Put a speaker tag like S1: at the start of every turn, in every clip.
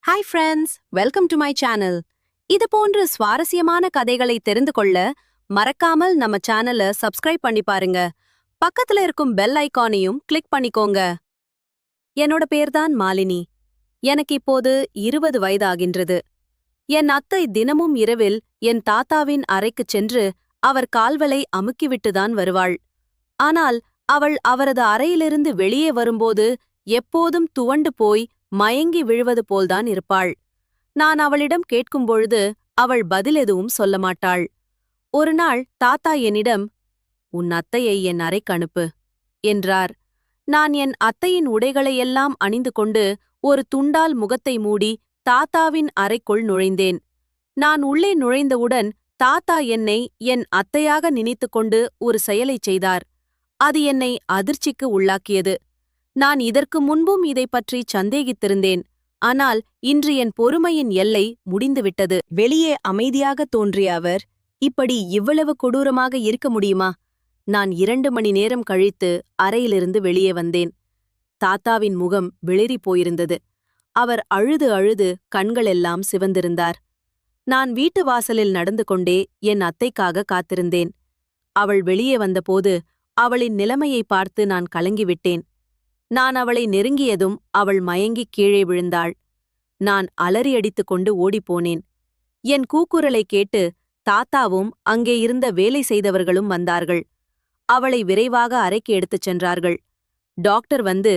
S1: Hi friends, welcome to my channel. இது போன்ற சுவாரஸ்யமான கதைகளை தெரிந்து கொள்ள மறக்காமல் நம்ம சேனலை சப்ஸ்கிரைப் பண்ணி பாருங்க. பக்கத்துல இருக்கும் பெல் ஐகானையும் கிளிக் பண்ணிக்கோங்க. என்னோட பேர்தான் மாலினி. எனக்கு இப்போது 20 வயதாகின்றது. என் அத்தை தினமும் இரவில் என் தாத்தாவின் அறைக்குச் சென்று அவர் கால்களை அமுக்கிவிட்டுதான் வருவாள். ஆனால் அவள் அவரது அறையிலிருந்து வெளியே வரும்போது எப்போதும் துவண்டு போய் மயங்கி விழுவது போல்தான் இருப்பாள். நான் அவளிடம் கேட்கும்பொழுது அவள் பதில் எதுவும் சொல்ல மாட்டாள். ஒரு நாள் தாத்தா என்னிடம், "உன் அத்தையை என் அறைக்கு அனுப்பு" என்றார். நான் என் அத்தையின் உடைகளையெல்லாம் அணிந்து கொண்டு ஒரு துண்டால் முகத்தை மூடி தாத்தாவின் அறைக்குள் நுழைந்தேன். நான் உள்ளே நுழைந்தவுடன் தாத்தா என்னை என் அத்தையாக நினைத்துக்கொண்டு ஒரு செயலைச் செய்தார். அது என்னை அதிர்ச்சிக்கு உள்ளாக்கியது. நான் இதற்கு முன்பும் இதைப் பற்றி சந்தேகித்திருந்தேன். ஆனால் இன்று என் பொறுமையின் எல்லை முடிந்துவிட்டது. வெளியே அமைதியாக தோன்றிய அவர், இப்படி இவ்வளவு கொடூரமாக இருக்க முடியுமா? நான் 2 மணி நேரம் கழித்து அறையிலிருந்து வெளியே வந்தேன். தாத்தாவின் முகம் வெளிறிப் போயிருந்தது. அவர் அழுது அழுது கண்களெல்லாம் சிவந்திருந்தார். நான் வீட்டு வாசலில் நடந்து கொண்டே என் அத்தைக்காக காத்திருந்தேன். அவள் வெளியே வந்தபோது அவளின் நிலைமையை பார்த்து நான் கலங்கிவிட்டேன். நான் அவளை நெருங்கியதும் அவள் மயங்கிக் கீழே விழுந்தாள். நான் அலறியடித்துக் கொண்டு ஓடிப்போனேன். என் கூக்குரலைக் கேட்டு தாத்தாவும் அங்கே இருந்த வேலை செய்தவர்களும் வந்தார்கள். அவளை விரைவாக அறைக்கு எடுத்துச் சென்றார்கள். டாக்டர் வந்து,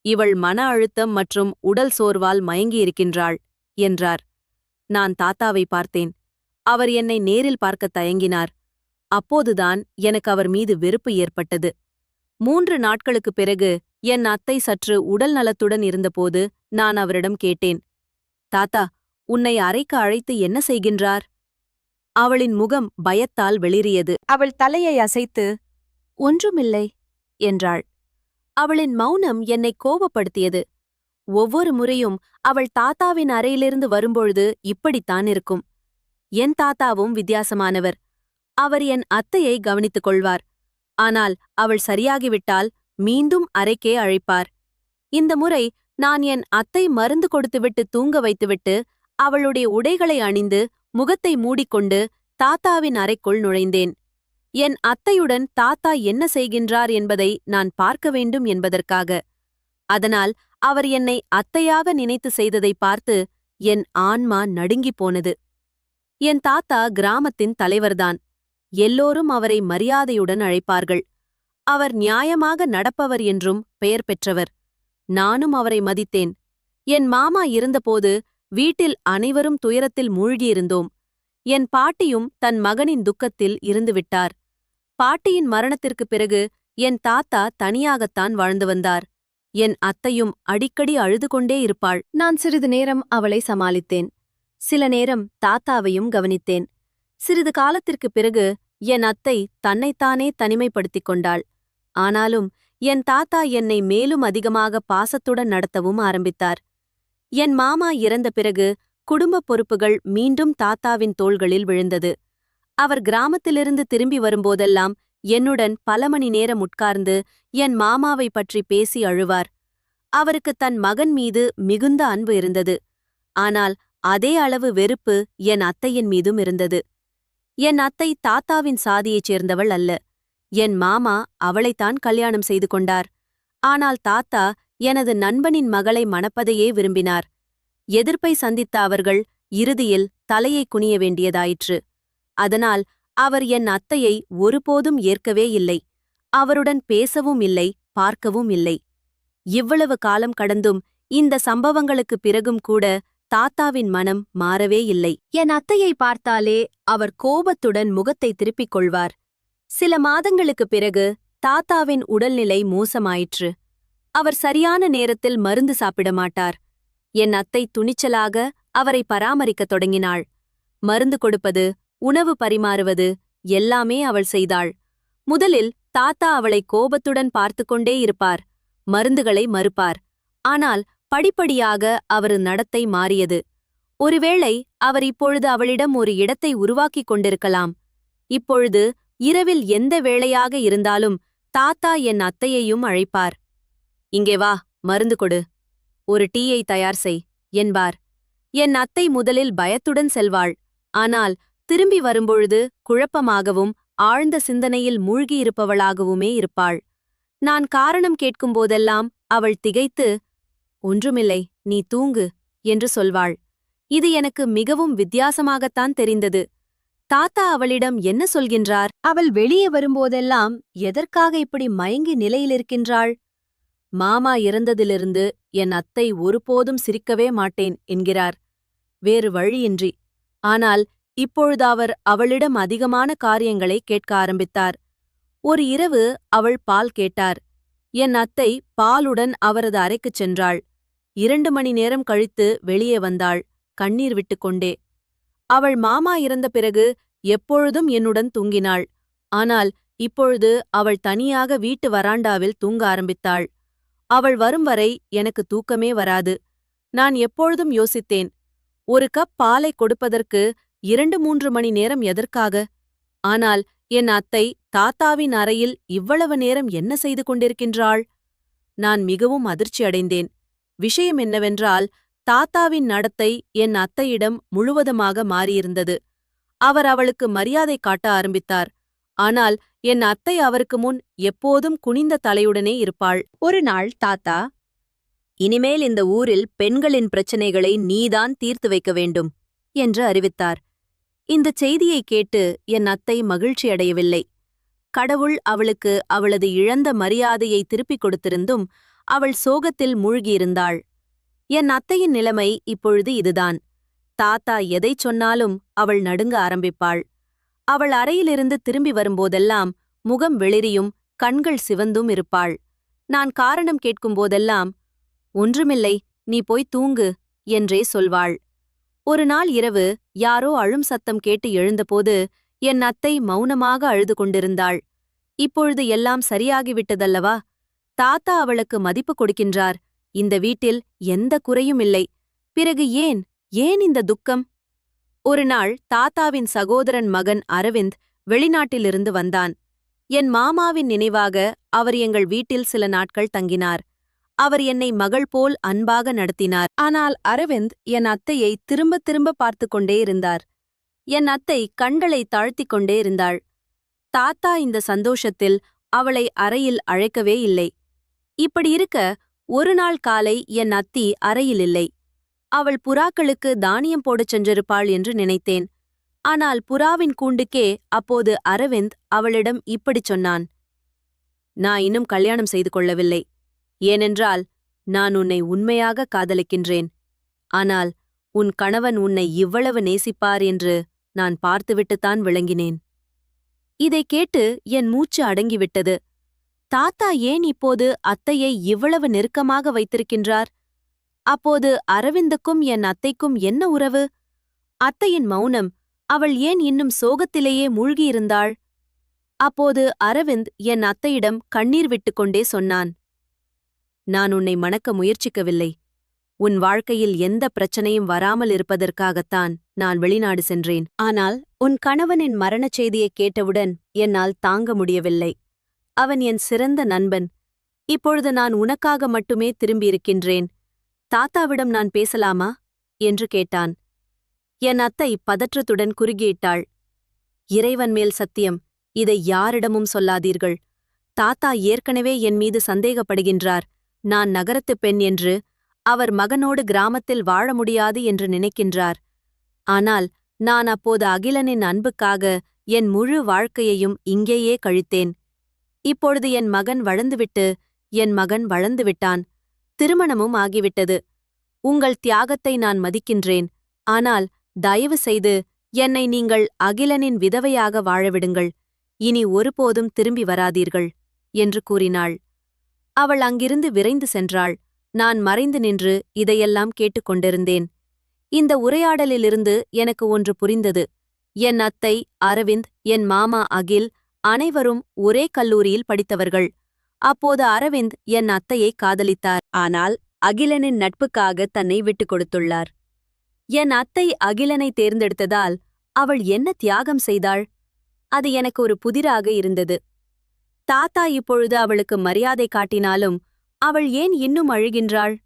S1: "இவள் மன அழுத்தம் மற்றும் உடல் சோர்வால் மயங்கியிருக்கின்றாள்" என்றார். நான் தாத்தாவை பார்த்தேன். அவர் என்னை நேரில் பார்க்கத் தயங்கினார். அப்போதுதான் எனக்கு அவர் மீது வெறுப்பு ஏற்பட்டது. 3 நாட்களுக்குப் பிறகு என் அத்தை சற்று உடல் நலத்துடன் இருந்தபோது நான் அவரிடம் கேட்டேன், "தாத்தா, உன்னை அறைக்கு அழைத்து என்ன செய்கின்றார்?" அவளின் முகம் பயத்தால் வெளிறியது. அவள் தலையை அசைத்து, "ஒன்றுமில்லை" என்றாள். அவளின் மௌனம் என்னை கோபப்படுத்தியது. ஒவ்வொரு முறையும் அவள் தாத்தாவின் அறையிலிருந்து வரும்பொழுது இப்படித்தான் இருக்கும். என் தாத்தாவும் வித்தியாசமானவர். அவர் என் அத்தையை கவனித்துக் கொள்வார். ஆனால் அவள் சரியாகிவிட்டால் மீண்டும் அறைக்கே அழைப்பார். இந்த முறை நான் என் அத்தை மருந்து கொடுத்துவிட்டு தூங்க வைத்துவிட்டு அவளுடைய உடைகளை அணிந்து முகத்தை மூடிக்கொண்டு தாத்தாவின் அறைக்குள் நுழைந்தேன். என் அத்தையுடன் தாத்தா என்ன செய்கின்றார் என்பதை நான் பார்க்க வேண்டும் என்பதற்காக. அதனால் அவர் என்னை அத்தையாக நினைத்து செய்ததை பார்த்து என் ஆன்மா நடுங்கிப் போனது. என் தாத்தா கிராமத்தின் தலைவர்தான். எல்லோரும் அவரை மரியாதையுடன் அழைப்பார்கள். அவர் நியாயமாக நடப்பவர் என்றும் பெயர் பெற்றவர். நானும் அவரை மதித்தேன். என் மாமா இருந்தபோது வீட்டில் அனைவரும் துயரத்தில் மூழ்கியிருந்தோம். என் பாட்டியும் தன் மகனின் துக்கத்தில் இருந்துவிட்டார். பாட்டியின் மரணத்திற்குப் பிறகு என் தாத்தா தனியாகத்தான் வாழ்ந்து வந்தார். என் அத்தையும் அடிக்கடி அழுது கொண்டே இருப்பாள். நான் சிறிது நேரம் அவளை சமாளித்தேன். சில நேரம் தாத்தாவையும் கவனித்தேன். சிறிது காலத்திற்குப் பிறகு என் அத்தை தன்னைத்தானே தனிமைப்படுத்திக் கொண்டாள். ஆனாலும் என் தாத்தா என்னை மேலும் அதிகமாக பாசத்துடன் நடத்தவும் ஆரம்பித்தார். என் மாமா இறந்த பிறகு குடும்பப் பொறுப்புகள் மீண்டும் தாத்தாவின் தோள்களில் விழுந்தது. அவர் கிராமத்திலிருந்து திரும்பி வரும்போதெல்லாம் என்னுடன் பல மணி நேரம் உட்கார்ந்து என் மாமாவை பற்றி பேசி அழுவார். அவருக்கு தன் மகன் மீது மிகுந்த அன்பு இருந்தது. ஆனால் அதே அளவு வெறுப்பு என் அத்தையின் மீதும் இருந்தது. என் அத்தை தாத்தாவின் சாதியைச் சேர்ந்தவள் அல்ல. என் மாமா அவளைத்தான் கல்யாணம் செய்து கொண்டார். ஆனால் தாத்தா எனது நண்பனின் மகளை மணப்பதையே விரும்பினார். எதிர்ப்பை சந்தித்த அவர்கள் இறுதியில் தலையை குனிய வேண்டியதாயிற்று. அதனால் அவர் என் அத்தையை ஒருபோதும் ஏற்கவே இல்லை. அவருடன் பேசவும் இல்லை, பார்க்கவும் இல்லை. இவ்வளவு காலம் கடந்தும் இந்த சம்பவங்களுக்குப் பிறகும் கூட தாத்தாவின் மனம் மாறவே இல்லை. என் அத்தையை பார்த்தாலே அவர் கோபத்துடன் முகத்தை திருப்பிக் கொள்வார். சில மாதங்களுக்குப் பிறகு தாத்தாவின் உடல்நிலை மோசமாயிற்று. அவர் சரியான நேரத்தில் மருந்து சாப்பிட மாட்டார். என் அத்தை துணிச்சலாக அவரை பராமரிக்கத் தொடங்கினாள். மருந்து கொடுப்பது, உணவு பரிமாறுவது எல்லாமே அவள் செய்தாள். முதலில் தாத்தா அவளை கோபத்துடன் பார்த்துக்கொண்டே இருப்பார். மருந்துகளை மறுப்பார். ஆனால் படிப்படியாக அவர் நடத்தை மாறியது. ஒருவேளை அவர் இப்பொழுது அவளிடம் ஒரு இடத்தை உருவாக்கிக் கொண்டிருக்கலாம். இப்பொழுது இரவில் எந்த வேளையாக இருந்தாலும் தாத்தா என் அத்தையையும் அழைப்பார். "இங்கே வா, மருந்து கொடு. ஒரு டீயை தயார் செய்" என்பார். என் அத்தை முதலில் பயத்துடன் செல்வாள். ஆனால் திரும்பி வரும்பொழுது குழப்பமாகவும் ஆழ்ந்த சிந்தனையில் மூழ்கியிருப்பவளாகவுமே இருப்பாள். நான் காரணம் கேட்கும்போதெல்லாம் அவள் திகைத்து, "ஒன்றுமில்லை, நீ தூங்கு" என்று சொல்வாள். இது எனக்கு மிகவும் வித்தியாசமாகத்தான் தெரிந்தது. தாத்தா அவளிடம் என்ன சொல்கின்றார்? அவள் வெளியே வரும்போதெல்லாம் எதற்காக இப்படி மயங்கி நிலையிலிருக்கின்றாள்? மாமா இறந்ததிலிருந்து என் அத்தை ஒருபோதும் சிரிக்கவே மாட்டேன் என்கிறார். வேறு வழியின்றி. ஆனால் இப்பொழுது அவர் அவளிடம் அதிகமான காரியங்களை கேட்க ஆரம்பித்தார். ஒரு இரவு அவள் பால் கேட்டார். என் அத்தை பாலுடன் அவரது அறைக்குச் சென்றாள். 2 மணி நேரம் கழித்து வெளியே வந்தாள், கண்ணீர் விட்டுக்கொண்டே. அவள் மாமா இறந்த பிறகு எப்பொழுதும் என்னுடன் தூங்கினாள். ஆனால் இப்பொழுது அவள் தனியாக வீட்டு வராண்டாவில் தூங்க ஆரம்பித்தாள். அவள் வரும் வரை எனக்கு தூக்கமே வராது. நான் எப்பொழுதும் யோசித்தேன், ஒரு கப் பாலை கொடுப்பதற்கு 2-3 மணி நேரம் எதற்காக? ஆனால் என் அத்தை தாத்தாவின் அறையில் இவ்வளவு நேரம் என்ன செய்து கொண்டிருக்கின்றாள்? நான் மிகவும் அதிர்ச்சியடைந்தேன். விஷயம் என்னவென்றால், தாத்தாவின் நடத்தை என் அத்தையிடம் முழுவதுமாக மாறியிருந்தது. அவர் அவளுக்கு மரியாதை காட்ட ஆரம்பித்தார். ஆனால் என் அத்தை அவருக்கு முன் எப்போதும் குனிந்த தலையுடனே இருப்பாள். ஒரு நாள் தாத்தா, "இனிமேல் இந்த ஊரில் பெண்களின் பிரச்சனைகளை நீதான் தீர்த்து வைக்க வேண்டும்" என்று அறிவித்தார். இந்தச் செய்தியைக் கேட்டு என் அத்தை மகிழ்ச்சியடையவில்லை. கடவுள் அவளுக்கு அவளது இழந்த மரியாதையை திருப்பிக் கொடுத்திருந்தும் அவள் சோகத்தில் மூழ்கியிருந்தாள். என் அத்தையின் நிலைமை இப்பொழுது இதுதான். தாத்தா எதைச் சொன்னாலும் அவள் நடுங்க ஆரம்பிப்பாள். அவள் அறையிலிருந்து திரும்பி வரும்போதெல்லாம் முகம் வெளிரியும் கண்கள் சிவந்தும் இருப்பாள். நான் காரணம் கேட்கும்போதெல்லாம், "ஒன்றுமில்லை, நீ போய் தூங்கு" என்றே சொல்வாள். ஒரு நாள் இரவு யாரோ அழும் சத்தம் கேட்டு எழுந்தபோது என் அத்தை மௌனமாக அழுது கொண்டிருந்தாள். இப்பொழுது எல்லாம் சரியாகிவிட்டதல்லவா? தாத்தா அவளுக்கு மதிப்பு கொடுக்கின்றார். இந்த வீட்டில் எந்த குறையும் இல்லை. பிறகு ஏன் ஏன் இந்த துக்கம்? ஒரு நாள் தாத்தாவின் சகோதரன் மகன் அரவிந்த் வெளிநாட்டிலிருந்து வந்தான். என் மாமாவின் நினைவாக அவர் எங்கள் வீட்டில் சில நாட்கள் தங்கினார். அவர் என்னை மகள் போல் அன்பாக நடத்தினார். ஆனால் அரவிந்த் என் அத்தையை திரும்ப திரும்ப பார்த்து கொண்டே இருந்தார். என் அத்தை கண்களை தாழ்த்திக் கொண்டே இருந்தாள். தாத்தா இந்த சந்தோஷத்தில் அவளை அறையில் அழைக்கவே இல்லை. இப்படி இருக்க ஒரு நாள் காலை என் அத்தி அறையில் இல்லை. அவள் புறாக்களுக்கு தானியம் போடச் சென்றிருப்பாள் என்று நினைத்தேன். ஆனால் புறாவின் கூண்டுக்கே அப்போது அரவிந்த் அவளிடம் இப்படிச் சொன்னான், "நான் இன்னும் கல்யாணம் செய்து கொள்ளவில்லை. ஏனென்றால் நான் உன்னை உண்மையாக காதலிக்கின்றேன். ஆனால் உன் கணவன் உன்னை இவ்வளவு நேசிப்பார் என்று நான் பார்த்துவிட்டுத்தான் விளங்கினேன்." இதைக் கேட்டு என் மூச்சு அடங்கிவிட்டது. தாத்தா ஏன் இப்போது அத்தையை இவ்வளவு நெருக்கமாக வைத்திருக்கின்றார்? அப்போது அரவிந்துக்கும் என் அத்தைக்கும் என்ன உறவு? அத்தையின் மௌனம், அவள் ஏன் இன்னும் சோகத்திலேயே மூழ்கியிருந்தாள்? அப்போது அரவிந்த் என் அத்தையிடம் கண்ணீர் விட்டுக்கொண்டே சொன்னான், "நான் உன்னை மணக்க முயற்சிக்கவில்லை. உன் வாழ்க்கையில் எந்த பிரச்சனையும் வராமல் இருப்பதற்காகத்தான் நான் வெளிநாடு சென்றேன். ஆனால் உன் கணவனின் மரணச் செய்தியைக் கேட்டவுடன் என்னால் தாங்க முடியவில்லை. அவன் என் சிறந்த நண்பன். இப்பொழுது நான் உனக்காக மட்டுமே திரும்பியிருக்கின்றேன். தாத்தாவிடம் நான் பேசலாமா?" என்று கேட்டான். என் அத்தை பதற்றத்துடன் குறுகியிட்டாள். "இறைவன் மேல் சத்தியம், இதை யாரிடமும் சொல்லாதீர்கள். தாத்தா ஏற்கனவே என் மீது சந்தேகப்படுகின்றார். நான் நகரத்துப் பெண் என்று, அவர் மகனோடு கிராமத்தில் வாழ முடியாது என்று நினைக்கின்றார். ஆனால் நான் அப்போது அகிலனின் அன்புக்காக என் முழு வாழ்க்கையையும் இங்கேயே கழித்தேன். இப்பொழுது என் மகன் வளர்ந்துவிட்டான். திருமணமும் ஆகிவிட்டது. உங்கள் தியாகத்தை நான் மதிக்கின்றேன். ஆனால் தயவு செய்து என்னை நீங்கள் அகிலனின் விதவையாக வாழவிடுங்கள். இனி ஒருபோதும் திரும்பி வராதீர்கள்" என்று கூறினாள். அவள் அங்கிருந்து விரைந்து சென்றாள். நான் மறைந்து நின்று இதையெல்லாம் கேட்டுக்கொண்டிருந்தேன். இந்த உரையாடலிலிருந்து எனக்கு ஒன்று புரிந்தது. என் அத்தை, அரவிந்த், என் மாமா அகில் அனைவரும் ஒரே கல்லூரியில் படித்தவர்கள். அப்போது அரவிந்த் என் அத்தையை காதலித்தார். ஆனால் அகிலனின் நட்புக்காக தன்னை விட்டுக் கொடுத்துள்ளார். என் அத்தை அகிலனை தேர்ந்தெடுத்ததால் அவள் என்ன தியாகம் செய்தாள்? அது எனக்கு ஒரு புதிராக இருந்தது. தாத்தா இப்பொழுது அவளுக்கு மரியாதை காட்டினாலும் அவள் ஏன் இன்னும் அழுகின்றாள்?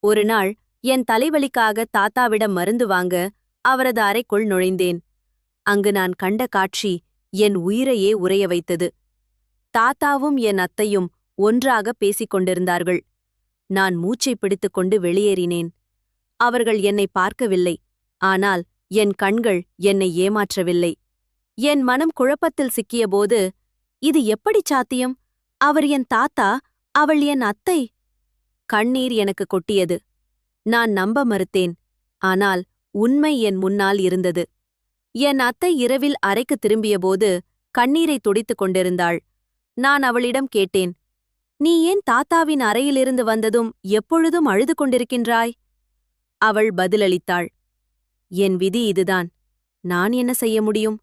S1: ஒரு நாள் என் தலைவலிக்காக தாத்தாவிடம் மருந்து வாங்க அவரது அறைக்குள் நுழைந்தேன். அங்கு நான் கண்ட காட்சி என் உயிரையே உறைய வைத்தது. தாத்தாவும் என் அத்தையும் ஒன்றாக பேசிக் கொண்டிருந்தார்கள். நான் மூச்சை பிடித்துக்கொண்டு வெளியேறினேன். அவர்கள் என்னை பார்க்கவில்லை, ஆனால் என் கண்கள் என்னை ஏமாற்றவில்லை. என் மனம் குழப்பத்தில் சிக்கியபோது, இது எப்படி சாத்தியம்? அவர் என் தாத்தா, அவள் என் அத்தை. கண்ணீர் எனக்கு கொட்டியது. நான் நம்ப மறுத்தேன். ஆனால் உண்மை என் முன்னால் இருந்தது. என் அத்தை இரவில் அறைக்கு திரும்பியபோது கண்ணீரை துடைத்துக் கொண்டிருந்தாள். நான் அவளிடம் கேட்டேன், நீ ஏன் தாத்தாவின் அறையிலிருந்து வந்ததும் எப்பொழுதும் அழுது கொண்டிருக்கின்றாய்? அவள் பதிலளித்தாள், என் விதி இதுதான், நான் என்ன செய்ய முடியும்?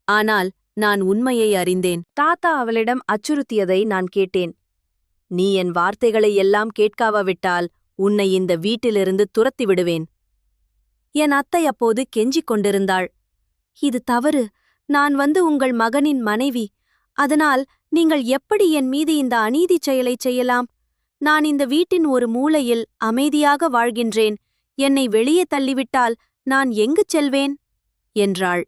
S1: ஆனால் நான் உண்மையை அறிந்தேன். தாத்தா அவளிடம் அச்சுறுத்தியதை நான் கேட்டேன். நீ என் வார்த்தைகளை எல்லாம் கேட்காவிட்டால் உன்னை இந்த வீட்டிலிருந்து துரத்தி விடுவேன். என் அத்தை அப்போது கெஞ்சிக் கொண்டிருந்தாள். இது தவறு. நான் உங்கள் மகனின் மனைவி. அதனால் நீங்கள் எப்படி என் மீது இந்த அநீதிச் செயலைச் செய்யலாம்? நான் இந்த வீட்டின் ஒரு மூலையில் அமைதியாக வாழ்கின்றேன். என்னை வெளியே தள்ளிவிட்டால் நான் எங்கு செல்வேன்? என்றாள்.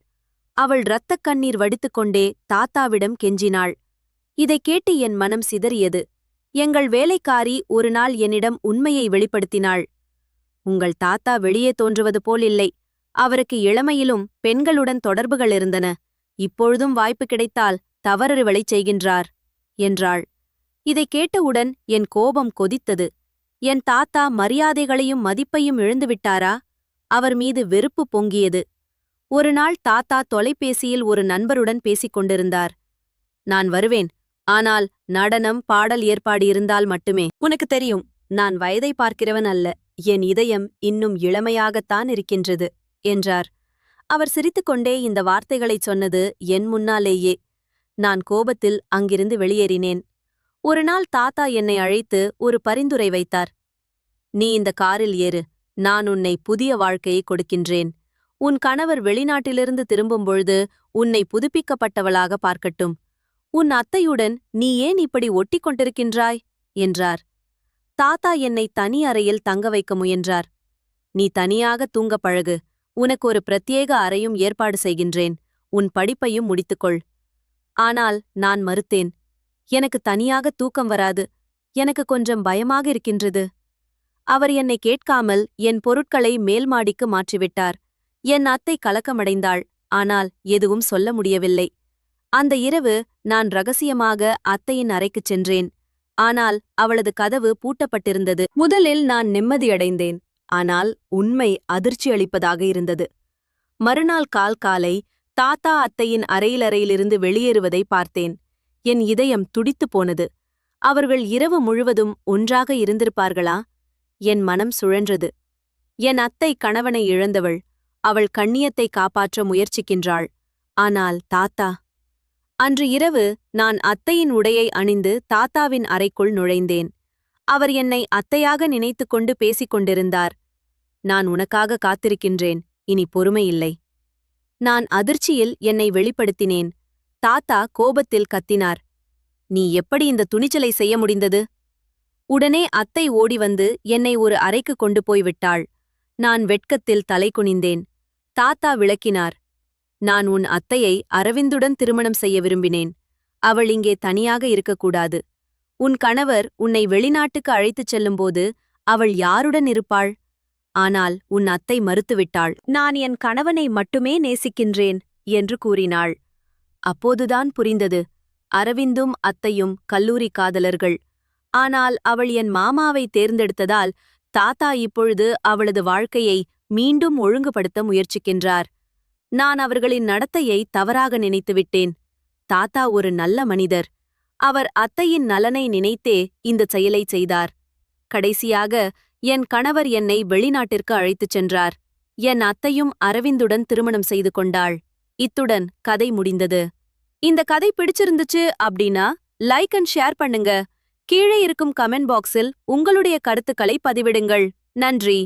S1: அவள் இரத்தக் கண்ணீர் வடித்துக்கொண்டே தாத்தாவிடம் கெஞ்சினாள். இதைக் கேட்டு என் மனம் சிதறியது. எங்கள் வேலைக்காரி ஒரு நாள் என்னிடம் உண்மையை வெளிப்படுத்தினாள். உங்கள் தாத்தா வெளியே தோன்றுவது போல் இல்லை. அவருக்கு இளமையிலும் பெண்களுடன் தொடர்புகள் இருந்தன. இப்பொழுதும் வாய்ப்பு கிடைத்தால் தவறுகளைச் செய்கின்றார் என்றாள். இதைக் கேட்டவுடன் என் கோபம் கொதித்தது. என் தாத்தா மரியாதைகளையும் மதிப்பையும் இழந்துவிட்டாரா? அவர் மீது வெறுப்பு பொங்கியது. ஒரு நாள் தாத்தா தொலைபேசியில் ஒரு நண்பருடன் பேசிக் கொண்டிருந்தார். நான் வருவேன், ஆனால் நடனம் பாடல் ஏற்பாடு இருந்தால் மட்டுமே. உனக்கு தெரியும், நான் வயதை பார்க்கிறவன் அல்ல. என் இதயம் இன்னும் இளமையாகத்தான் இருக்கின்றது என்றார். அவர் சிரித்துக்கொண்டே இந்த வார்த்தைகளைச் சொன்னது என் முன்னாலேயே. நான் கோபத்தில் அங்கிருந்து வெளியேறினேன். ஒரு நாள் தாத்தா என்னை அழைத்து ஒரு பரிந்துரை வைத்தார். நீ இந்த காரில் ஏறு. நான் உன்னை புதிய வாழ்க்கையை கொடுக்கின்றேன். உன் கணவர் வெளிநாட்டிலிருந்து திரும்பும் பொழுது உன்னை புதுப்பிக்கப்பட்டவளாக பார்க்கட்டும். உன் அத்தையுடன் நீ ஏன் இப்படி ஒட்டிக் கொண்டிருக்கின்றாய் என்றார். தாத்தா என்னை தனி அறையில் தங்க வைக்க முயன்றார். நீ தனியாக தூங்க பழகு. உனக்கு ஒரு பிரத்யேக அறையும் ஏற்பாடு செய்கின்றேன். உன் படிப்பையும் முடித்துக்கொள். ஆனால் நான் மறுத்தேன். எனக்கு தனியாக தூக்கம் வராது. எனக்கு கொஞ்சம் பயமாக இருக்கின்றது. அவர் என்னை கேட்காமல் என் பொருட்களை மேல் மாடிக்கு மாற்றிவிட்டார். என் அத்தை கலக்கமடைந்தாள். ஆனால் எதுவும் சொல்ல முடியவில்லை. அந்த இரவு நான் ரகசியமாக அத்தையின் அறைக்குச் சென்றேன். ஆனால் அவளது கதவு பூட்டப்பட்டிருந்தது. முதலில் நான் நிம்மதியடைந்தேன். ஆனால் உண்மை அதிர்ச்சியளிப்பதாக இருந்தது. மறுநாள் காலை தாத்தா அத்தையின் அறையிலிருந்து வெளியேறுவதை பார்த்தேன். என் இதயம் துடித்துப் போனது. அவர்கள் இரவு முழுவதும் ஒன்றாக இருந்திருப்பார்களா? என் மனம் சுழன்றது. என் அத்தை கணவனை இழந்தவள். அவள் கண்ணியத்தை காப்பாற்ற முயற்சிக்கின்றாள். ஆனால் தாத்தா... அன்று இரவு நான் அத்தையின் உடையை அணிந்து தாத்தாவின் அறைக்குள் நுழைந்தேன். அவர் என்னை அத்தையாக நினைத்துக்கொண்டு பேசிக் கொண்டிருந்தார். நான் உனக்காக காத்திருக்கின்றேன். இனி பொறுமையில்லை. நான் அதிர்ச்சியில் என்னை வெளிப்படுத்தினேன். தாத்தா கோபத்தில் கத்தினார். நீ எப்படி இந்த துணிச்சலை செய்ய முடிந்தது? உடனே அத்தை ஓடி வந்து என்னை ஒரு அறைக்கு கொண்டு போய் விட்டாள். நான் வெட்கத்தில் தலை குனிந்தேன். தாத்தா விளக்கினார். நான் உன் அத்தையை அரவிந்துடன் திருமணம் செய்ய விரும்பினேன். அவள் இங்கே தனியாக இருக்கக்கூடாது. உன் கணவர் உன்னை வெளிநாட்டுக்கு அழைத்துச் செல்லும்போது அவள் யாருடன் இருப்பாள்? ஆனால் உன் அத்தை மறுத்துவிட்டாள். நான் என் கணவனை மட்டுமே நேசிக்கின்றேன் என்று கூறினாள். அப்போதுதான் புரிந்தது, அரவிந்தும் அத்தையும் கல்லூரி காதலர்கள். ஆனால் அவள் என் மாமாவை தேர்ந்தெடுத்ததால் தாத்தா இப்பொழுது அவளது வாழ்க்கையை மீண்டும் ஒழுங்குபடுத்த முயற்சிக்கின்றார். நான் அவர்களின் நடத்தையை தவறாக நினைத்துவிட்டேன். தாத்தா ஒரு நல்ல மனிதர். அவர் அத்தையின் நலனை நினைத்தே இந்தச் செயலைச் செய்தார். கடைசியாக என் கணவர் என்னை வெளிநாட்டிற்கு அழைத்துச் சென்றார். என் அத்தையும் அரவிந்துடன் திருமணம் செய்து கொண்டாள். இத்துடன் கதை முடிந்தது. இந்த கதை பிடிச்சிருந்துச்சு அப்படின்னா லைக் அண்ட் ஷேர் பண்ணுங்க. கீழே இருக்கும் கமெண்ட் பாக்ஸில் உங்களுடைய கருத்துக்களை பதிவிடுங்கள். நன்றி.